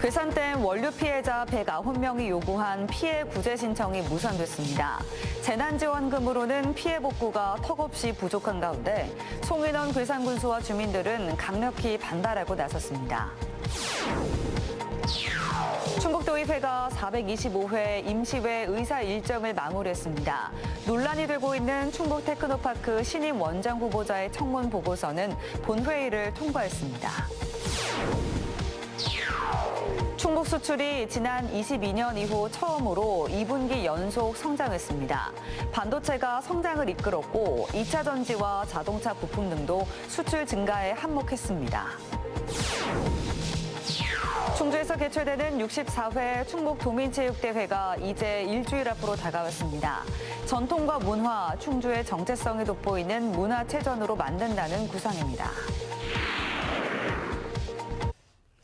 괴산댐 원유 피해자 109명이 요구한 피해 구제 신청이 무산됐습니다. 재난지원금으로는 피해 복구가 턱없이 부족한 가운데 송인원 괴산군수와 주민들은 강력히 반발하고 나섰습니다. 충북도의회가 425회 임시회 의사 일정을 마무리했습니다. 논란이 되고 있는 충북 테크노파크 신임 원장 후보자의 청문 보고서는 본회의를 통과했습니다. 충북 수출이 지난 22년 이후 처음으로 2분기 연속 성장했습니다. 반도체가 성장을 이끌었고 2차 전지와 자동차 부품 등도 수출 증가에 한몫했습니다. 충주에서 개최되는 64회 충북도민체육대회가 이제 일주일 앞으로 다가왔습니다. 전통과 문화, 충주의 정체성이 돋보이는 문화체전으로 만든다는 구상입니다.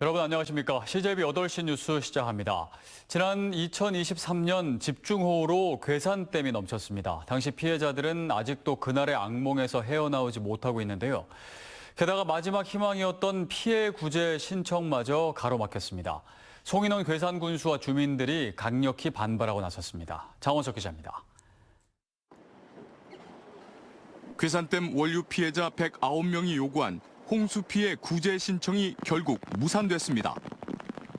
여러분 안녕하십니까. CJB 8시 뉴스 시작합니다. 지난 2023년 집중호우로 괴산댐이 넘쳤습니다. 당시 피해자들은 아직도 그날의 악몽에서 헤어나오지 못하고 있는데요. 게다가 마지막 희망이었던 피해 구제 신청마저 가로막혔습니다. 송인원 괴산군수와 주민들이 강력히 반발하고 나섰습니다. 장원석 기자입니다. 괴산댐 원유 피해자 109명이 요구한 홍수 피해 구제 신청이 결국 무산됐습니다.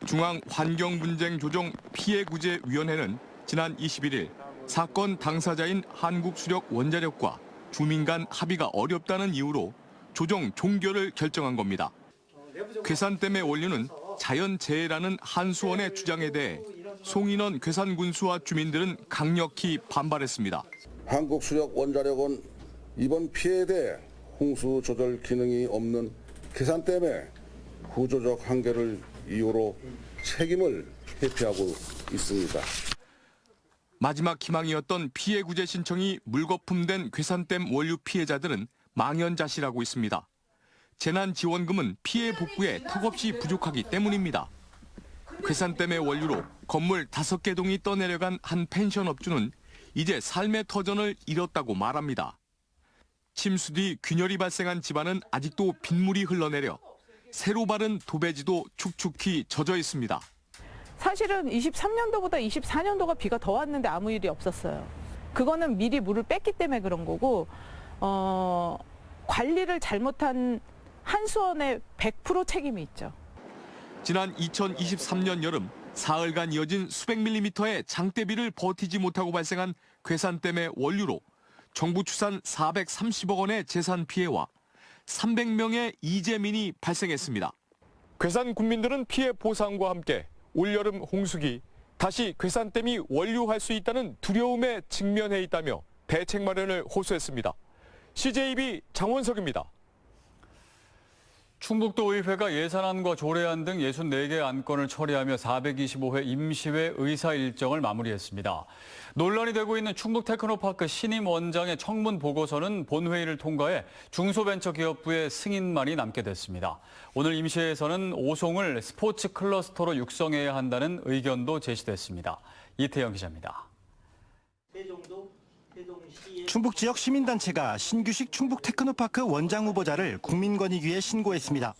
중앙환경분쟁조정 피해구제위원회는 지난 21일 사건 당사자인 한국수력원자력과 주민 간 합의가 어렵다는 이유로 조정 종결을 결정한 겁니다. 괴산댐의 원유는 자연재해라는 한수원의 주장에 대해 송인원 괴산군수와 주민들은 강력히 반발했습니다. 한국수력원자력은 이번 피해에 대해 홍수 조절 기능이 없는 괴산댐의 구조적 한계를 이유로 책임을 회피하고 있습니다. 마지막 희망이었던 피해 구제 신청이 물거품된 괴산댐 원유 피해자들은 망연자실하고 있습니다. 재난지원금은 피해 복구에 턱없이 부족하기 때문입니다. 괴산댐의 원유로 건물 5개 동이 떠내려간 한 펜션업주는 이제 삶의 터전을 잃었다고 말합니다. 침수 뒤 균열이 발생한 집안은 아직도 빗물이 흘러내려 새로 바른 도배지도 축축히 젖어 있습니다. 사실은 23년도보다 24년도가 비가 더 왔는데 아무 일이 없었어요. 그거는 미리 물을 뺐기 때문에 그런 거고 관리를 잘못한 한수원의 100% 책임이 있죠. 지난 2023년 여름 사흘간 이어진 수백 밀리미터의 장대비를 버티지 못하고 발생한 괴산댐의 원유로 정부 추산 430억 원의 재산 피해와 300명의 이재민이 발생했습니다. 괴산 군민들은 피해 보상과 함께 올여름 홍수기 다시 괴산댐이 원류할 수 있다는 두려움에 직면해 있다며 대책 마련을 호소했습니다. CJB 장원석입니다. 충북도의회가 예산안과 조례안 등 64개 안건을 처리하며 425회 임시회 의사 일정을 마무리했습니다. 논란이 되고 있는 충북 테크노파크 신임 원장의 청문 보고서는 본회의를 통과해 중소벤처기업부의 승인만이 남게 됐습니다. 오늘 임시회에서는 오송을 스포츠 클러스터로 육성해야 한다는 의견도 제시됐습니다. 이태영 기자입니다. 충북 지역 시민단체가 신규식 충북 테크노파크 원장 후보자를 국민권익위에 신고했습니다.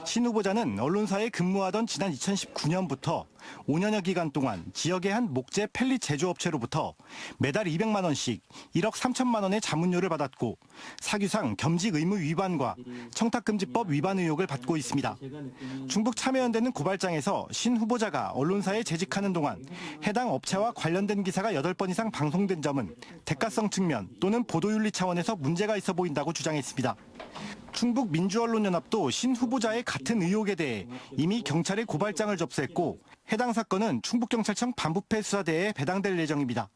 신 후보자는 언론사에 근무하던 지난 2019년부터 5년여 기간 동안 지역의 한 목재 펠릿 제조업체로부터 매달 200만 원씩 1억 3천만 원의 자문료를 받았고 사규상 겸직 의무 위반과 청탁금지법 위반 의혹을 받고 있습니다. 충북 참여연대는 고발장에서 신 후보자가 언론사에 재직하는 동안 해당 업체와 관련된 기사가 8번 이상 방송된 점은 대가성 측면 또는 보도윤리 차원에서 문제가 있어 보인다고 주장했습니다. 충북 민주언론연합도 신 후보자의 같은 의혹에 대해 이미 경찰에 고발장을 접수했고 해당 사건은 충북경찰청 반부패 수사대에 배당될 예정입니다.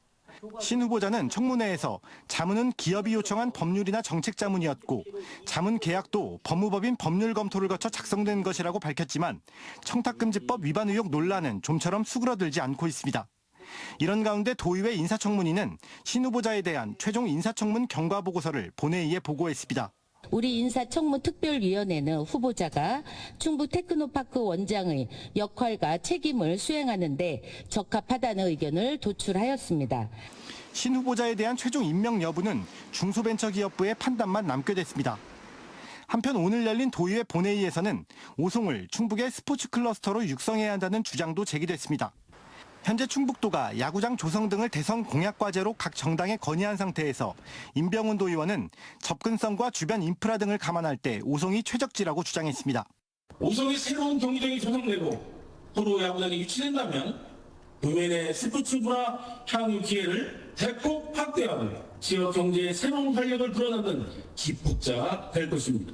신 후보자는 청문회에서 자문은 기업이 요청한 법률이나 정책 자문이었고 자문 계약도 법무법인 법률 검토를 거쳐 작성된 것이라고 밝혔지만 청탁금지법 위반 의혹 논란은 좀처럼 수그러들지 않고 있습니다. 이런 가운데 도의회 인사청문위는 신 후보자에 대한 최종 인사청문 경과보고서를 본회의에 보고했습니다. 우리 인사청문특별위원회는 후보자가 충북 테크노파크 원장의 역할과 책임을 수행하는 데 적합하다는 의견을 도출하였습니다. 신 후보자에 대한 최종 임명 여부는 중소벤처기업부의 판단만 남게 됐습니다. 한편 오늘 열린 도의회 본회의에서는 오송을 충북의 스포츠 클러스터로 육성해야 한다는 주장도 제기됐습니다. 현재 충북도가 야구장 조성 등을 대선 공약 과제로 각 정당에 건의한 상태에서 임병훈 도의원은 접근성과 주변 인프라 등을 감안할 때 오송이 최적지라고 주장했습니다. 오송이 새로운 경기장이 조성되고 도로 야구장이 유치된다면 도민 내 스포츠 문화 향유 기회를 대폭 확대하고 지역 경제에 새로운 활력을 불어넣는 기폭자가 될 것입니다.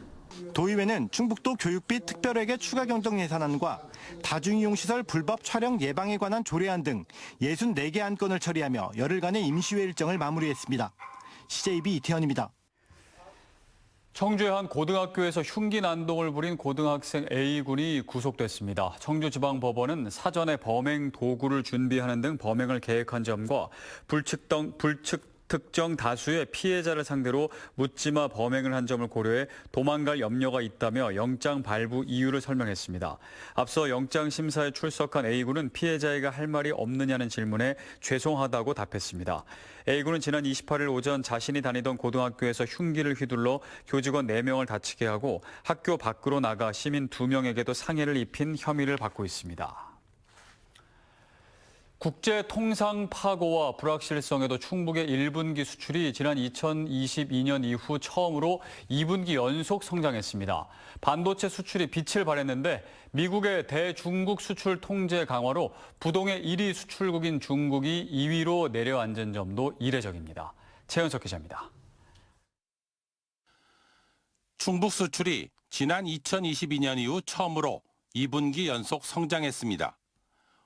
도의회는 충북도 교육비 특별회계 추가 경정 예산안과 다중이용시설 불법 촬영 예방에 관한 조례안 등 64개 안건을 처리하며 열흘간의 임시회 일정을 마무리했습니다. CJB 이태현입니다. 청주의 한 고등학교에서 흉기 난동을 부린 고등학생 A군이 구속됐습니다. 청주지방법원은 사전에 범행 도구를 준비하는 등 범행을 계획한 점과 특정 다수의 피해자를 상대로 묻지마 범행을 한 점을 고려해 도망갈 염려가 있다며 영장 발부 이유를 설명했습니다. 앞서 영장 심사에 출석한 A군은 피해자에게 할 말이 없느냐는 질문에 죄송하다고 답했습니다. A군은 지난 28일 오전 자신이 다니던 고등학교에서 흉기를 휘둘러 교직원 4명을 다치게 하고 학교 밖으로 나가 시민 2명에게도 상해를 입힌 혐의를 받고 있습니다. 국제 통상 파고와 불확실성에도 충북의 1분기 수출이 지난 2022년 이후 처음으로 2분기 연속 성장했습니다. 반도체 수출이 빛을 발했는데 미국의 대중국 수출 통제 강화로 부동의 1위 수출국인 중국이 2위로 내려앉은 점도 이례적입니다. 최현석 기자입니다. 충북 수출이 지난 2022년 이후 처음으로 2분기 연속 성장했습니다.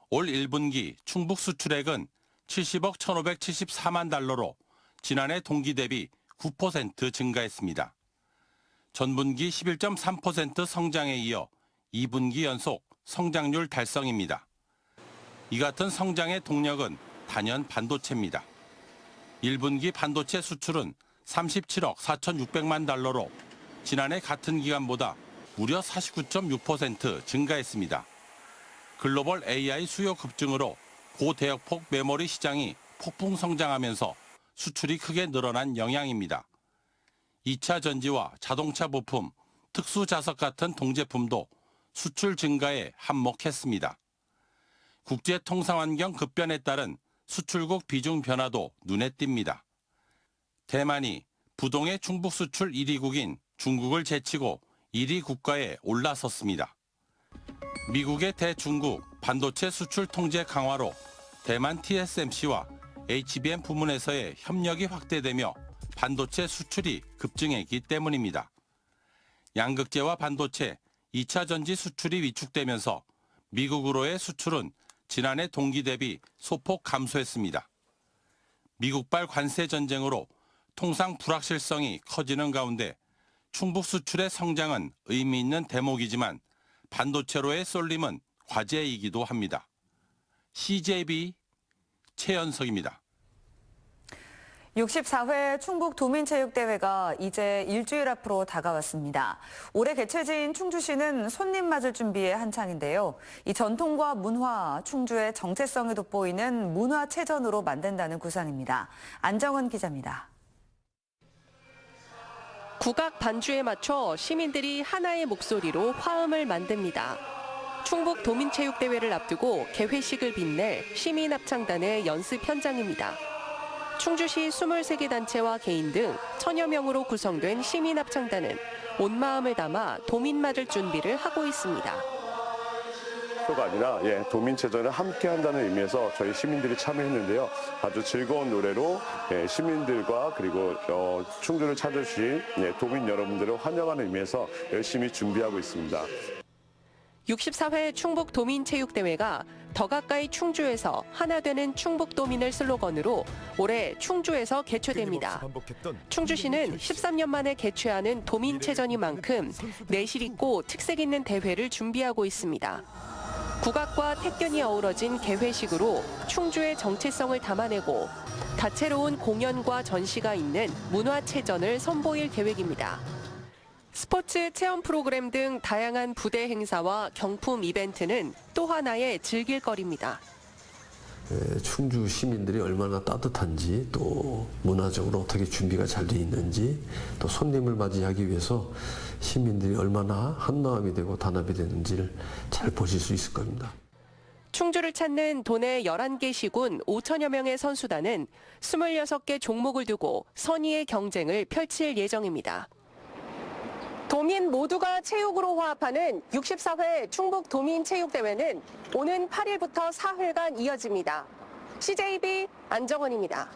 올 1분기 충북 수출액은 70억 1,574만 달러로 지난해 동기 대비 9% 증가했습니다. 전분기 11.3% 성장에 이어 2분기 연속 성장률 달성입니다. 이 같은 성장의 동력은 단연 반도체입니다. 1분기 반도체 수출은 37억 4,600만 달러로 지난해 같은 기간보다 무려 49.6% 증가했습니다. 글로벌 AI 수요 급증으로 고대역폭 메모리 시장이 폭풍 성장하면서 수출이 크게 늘어난 영향입니다. 2차 전지와 자동차 부품, 특수자석 같은 동제품도 수출 증가에 한몫했습니다. 국제 통상 환경 급변에 따른 수출국 비중 변화도 눈에 띕니다. 대만이 부동의 충북 수출 1위국인 중국을 제치고 1위 국가에 올라섰습니다. 미국의 대중국 반도체 수출 통제 강화로 대만 TSMC와 HBM 부문에서의 협력이 확대되며 반도체 수출이 급증했기 때문입니다. 양극재와 반도체, 2차 전지 수출이 위축되면서 미국으로의 수출은 지난해 동기 대비 소폭 감소했습니다. 미국발 관세 전쟁으로 통상 불확실성이 커지는 가운데 충북 수출의 성장은 의미 있는 대목이지만 반도체로의 쏠림은 과제이기도 합니다. CJB 최연석입니다. 64회 충북도민체육대회가 이제 일주일 앞으로 다가왔습니다. 올해 개최지인 충주시는 손님 맞을 준비에 한창인데요. 이 전통과 문화, 충주의 정체성이 돋보이는 문화체전으로 만든다는 구상입니다. 안정은 기자입니다. 국악 반주에 맞춰 시민들이 하나의 목소리로 화음을 만듭니다. 충북 도민체육대회를 앞두고 개회식을 빛낼 시민합창단의 연습 현장입니다. 충주시 23개 단체와 개인 등 1000여 명으로 구성된 시민합창단은 온 마음을 담아 도민 맞을 준비를 하고 있습니다. 가 아니라 도민체전을 함께 한다는 의미에서 저희 시민들이 참여했는데요. 아주 즐거운 노래로 시민들과 그리고 충주를 찾아주신 도민 여러분들을 환영하는 의미에서 열심히 준비하고 있습니다. 64회 충북도민체육대회가 더 가까이 충주에서 하나 되는 충북도민을 슬로건으로 올해 충주에서 개최됩니다. 충주시는 13년 만에 개최하는 도민체전인 내실 있고 특색 있는 대회를 준비하고 있습니다. 국악과 택견이 어우러진 개회식으로 충주의 정체성을 담아내고 다채로운 공연과 전시가 있는 문화체전을 선보일 계획입니다. 스포츠 체험 프로그램 등 다양한 부대 행사와 경품 이벤트는 또 하나의 즐길거리입니다. 충주 시민들이 얼마나 따뜻한지, 또 문화적으로 어떻게 준비가 잘 돼 있는지, 또 손님을 맞이하기 위해서 시민들이 얼마나 한마음이 되고 단합이 되는지를 잘 보실 수 있을 겁니다. 충주를 찾는 도내 11개 시군 5천여 명의 선수단은 26개 종목을 두고 선의의 경쟁을 펼칠 예정입니다. 도민 모두가 체육으로 화합하는 64회 충북 도민체육대회는 오는 8일부터 사흘간 이어집니다. CJB 안정원입니다.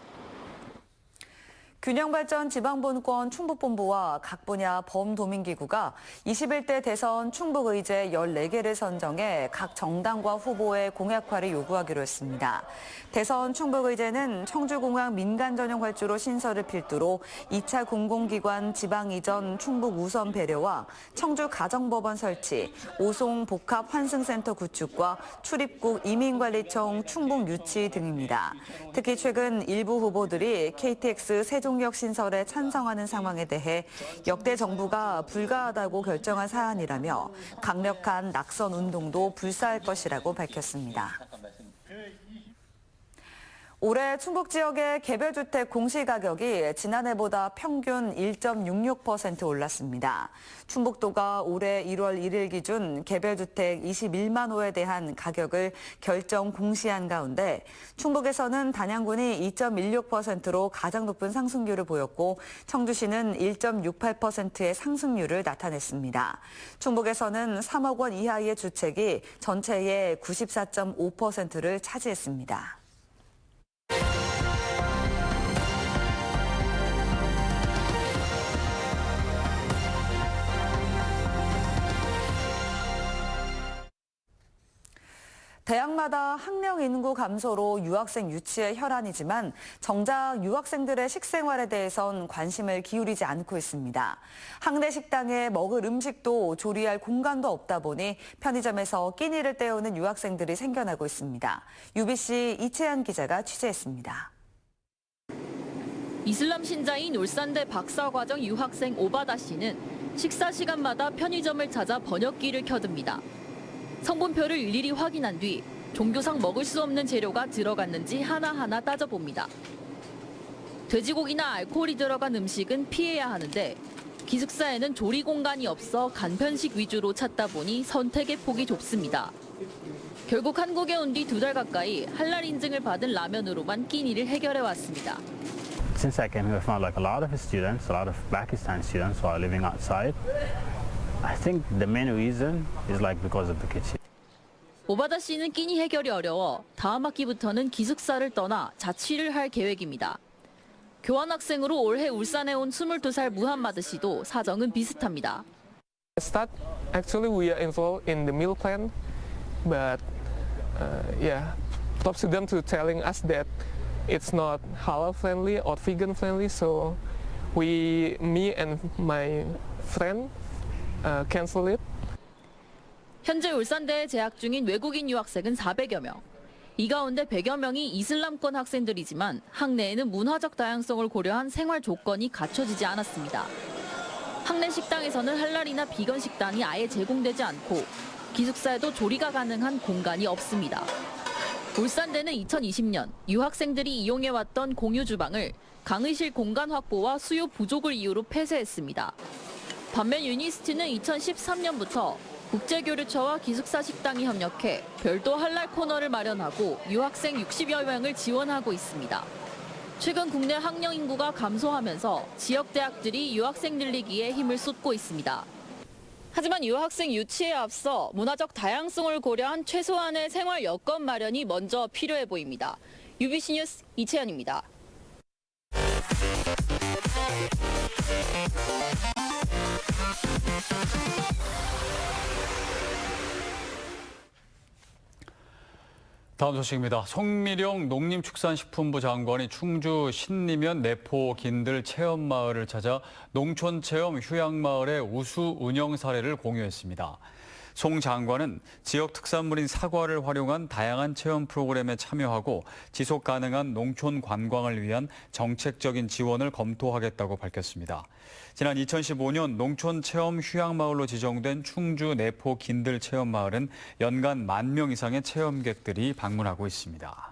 균형발전 지방본권 충북본부와 각 분야 범도민기구가 21대 대선 충북의제 14개를 선정해 각 정당과 후보의 공약화를 요구하기로 했습니다. 대선 충북의제는 청주공항 민간전용 활주로 신설을 필두로 2차 공공기관 지방 이전 충북 우선 배려와 청주 가정법원 설치, 오송 복합 환승센터 구축과 출입국 이민관리청 충북 유치 등입니다. 특히 최근 일부 후보들이 KTX 세종역 신설에 찬성하는 상황에 대해 역대 정부가 불가하다고 결정한 사안이라며 강력한 낙선 운동도 불사할 것이라고 밝혔습니다. 올해 충북 지역의 개별주택 공시가격이 지난해보다 평균 1.66% 올랐습니다. 충북도가 올해 1월 1일 기준 개별주택 21만 호에 대한 가격을 결정 공시한 가운데 충북에서는 단양군이 2.16%로 가장 높은 상승률을 보였고 청주시는 1.68%의 상승률을 나타냈습니다. 충북에서는 3억 원 이하의 주택이 전체의 94.5%를 차지했습니다. 대학마다 학령 인구 감소로 유학생 유치에 혈안이지만 정작 유학생들의 식생활에 대해선 관심을 기울이지 않고 있습니다. 학내 식당에 먹을 음식도 조리할 공간도 없다 보니 편의점에서 끼니를 때우는 유학생들이 생겨나고 있습니다. UBC 이채연 기자가 취재했습니다. 이슬람 신자인 울산대 박사과정 유학생 오바다 씨는 식사 시간마다 편의점을 찾아 번역기를 켜듭니다. 성분표를 일일이 확인한 뒤 종교상 먹을 수 없는 재료가 들어갔는지 하나하나 따져봅니다. 돼지고기나 알코올이 들어간 음식은 피해야 하는데 기숙사에는 조리 공간이 없어 간편식 위주로 찾다 보니 선택의 폭이 좁습니다. 결국 한국에 온 뒤 2달 가까이 할랄 인증을 받은 라면으로만 끼니를 해결해 왔습니다. Since I came here, I found like a lot of students, a lot of Pakistan students who are living outside. I think the main reason is like because of the kitchen. 오바다 씨는 끼니 해결이 어려워 다음 학기부터는 기숙사를 떠나 자취를 할 계획입니다. 교환학생으로 올해 울산에 온 22살 무함마드 씨도 사정은 비슷합니다. Actually, we are involved in the meal plan, but top student to telling us that it's not halal friendly or vegan friendly, so me and my friend cancel it. 현재 울산대에 재학 중인 외국인 유학생은 400여 명. 이 가운데 100여 명이 이슬람권 학생들이지만 학내에는 문화적 다양성을 고려한 생활 조건이 갖춰지지 않았습니다. 학내 식당에서는 할랄이나 비건 식단이 아예 제공되지 않고 기숙사에도 조리가 가능한 공간이 없습니다. 울산대는 2020년 유학생들이 이용해왔던 공유 주방을 강의실 공간 확보와 수요 부족을 이유로 폐쇄했습니다. 반면 유니스트는 2013년부터 국제교류처와 기숙사 식당이 협력해 별도 할랄 코너를 마련하고 유학생 60여 명을 지원하고 있습니다. 최근 국내 학령 인구가 감소하면서 지역 대학들이 유학생 늘리기에 힘을 쏟고 있습니다. 하지만 유학생 유치에 앞서 문화적 다양성을 고려한 최소한의 생활 여건 마련이 먼저 필요해 보입니다. UBC 뉴스 이채연입니다. 다음 소식입니다. 송미령 농림축산식품부 장관이 충주 신리면 내포 긴들 체험마을을 찾아 농촌체험 휴양마을의 우수 운영 사례를 공유했습니다. 송 장관은 지역 특산물인 사과를 활용한 다양한 체험 프로그램에 참여하고 지속 가능한 농촌 관광을 위한 정책적인 지원을 검토하겠다고 밝혔습니다. 지난 2015년 농촌 체험 휴양마을로 지정된 충주 내포 긴들 체험마을은 연간 10,000명 이상의 체험객들이 방문하고 있습니다.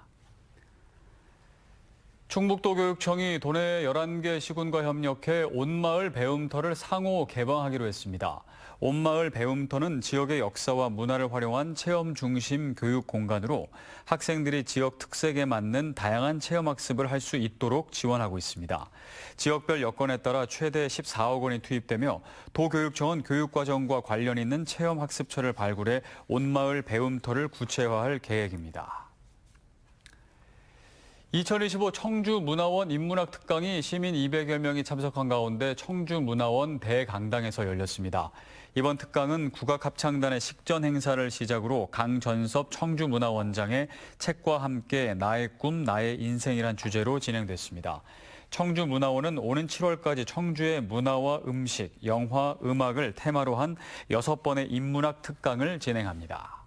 충북도교육청이 도내 11개 시군과 협력해 온마을 배움터를 상호 개방하기로 했습니다. 온마을 배움터는 지역의 역사와 문화를 활용한 체험 중심 교육 공간으로 학생들이 지역 특색에 맞는 다양한 체험학습을 할 수 있도록 지원하고 있습니다. 지역별 여건에 따라 최대 14억 원이 투입되며 도교육청은 교육과정과 관련 있는 체험학습처를 발굴해 온마을 배움터를 구체화할 계획입니다. 2025 청주문화원 인문학 특강이 시민 200여 명이 참석한 가운데 청주문화원 대강당에서 열렸습니다. 이번 특강은 국악합창단의 식전 행사를 시작으로 강전섭 청주문화원장의 책과 함께 나의 꿈, 나의 인생이란 주제로 진행됐습니다. 청주문화원은 오는 7월까지 청주의 문화와 음식, 영화, 음악을 테마로 한 6번의 인문학 특강을 진행합니다.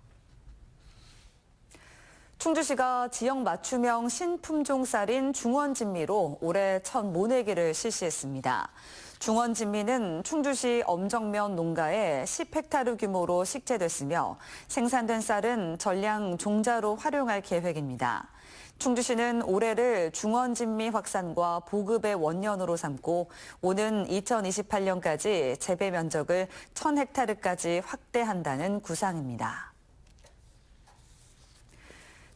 충주시가 지역 맞춤형 신품종 쌀인 중원진미로 올해 첫 모내기를 실시했습니다. 중원진미는 충주시 엄정면 농가에 10헥타르 규모로 식재됐으며 생산된 쌀은 전량 종자로 활용할 계획입니다. 충주시는 올해를 중원진미 확산과 보급의 원년으로 삼고 오는 2028년까지 재배 면적을 1000헥타르까지 확대한다는 구상입니다.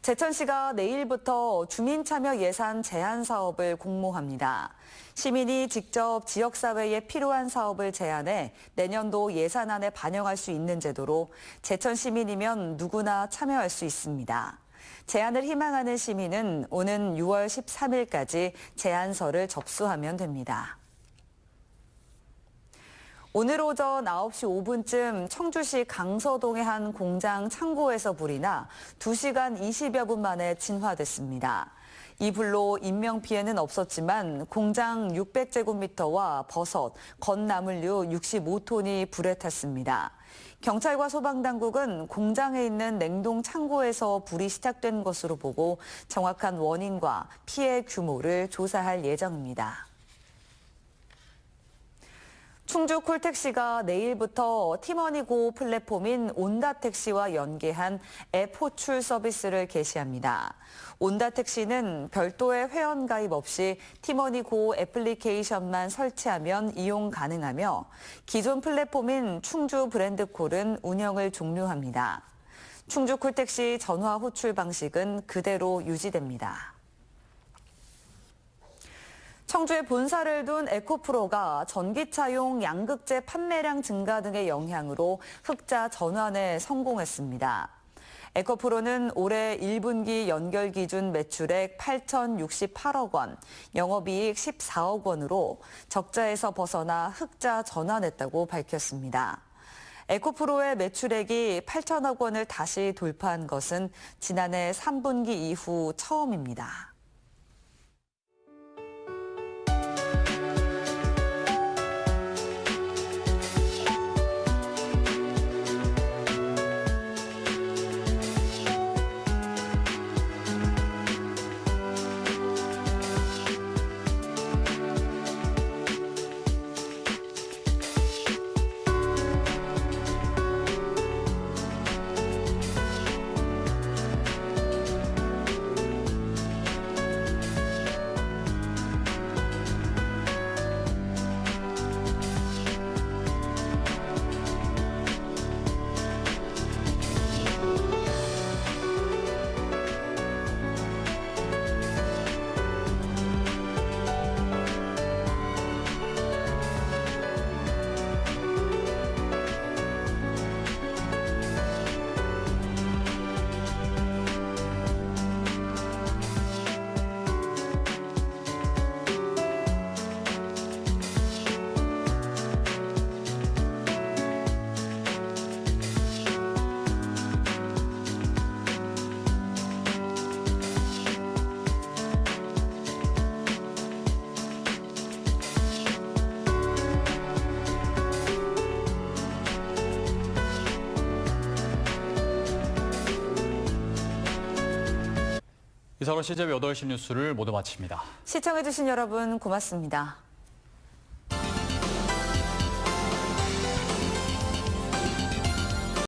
제천시가 내일부터 주민참여 예산 제안 사업을 공모합니다. 시민이 직접 지역사회에 필요한 사업을 제안해 내년도 예산안에 반영할 수 있는 제도로 제천 시민이면 누구나 참여할 수 있습니다. 제안을 희망하는 시민은 오는 6월 13일까지 제안서를 접수하면 됩니다. 오늘 오전 9시 5분쯤 청주시 강서동의 한 공장 창고에서 불이 나 2시간 20여 분 만에 진화됐습니다. 이 불로 인명피해는 없었지만 공장 600제곱미터와 버섯, 건나물류 65톤이 불에 탔습니다. 경찰과 소방당국은 공장에 있는 냉동 창고에서 불이 시작된 것으로 보고 정확한 원인과 피해 규모를 조사할 예정입니다. 충주 콜택시가 내일부터 티머니고 플랫폼인 온다택시와 연계한 앱 호출 서비스를 개시합니다. 온다택시는 별도의 회원 가입 없이 티머니고 애플리케이션만 설치하면 이용 가능하며 기존 플랫폼인 충주 브랜드콜은 운영을 종료합니다. 충주 콜택시 전화 호출 방식은 그대로 유지됩니다. 청주에 본사를 둔 에코프로가 전기차용 양극재 판매량 증가 등의 영향으로 흑자 전환에 성공했습니다. 에코프로는 올해 1분기 연결 기준 매출액 8,068억 원, 영업이익 14억 원으로 적자에서 벗어나 흑자 전환했다고 밝혔습니다. 에코프로의 매출액이 8천억 원을 다시 돌파한 것은 지난해 3분기 이후 처음입니다. 이상으로 CJB 8시 뉴스를 모두 마칩니다. 시청해주신 여러분 고맙습니다.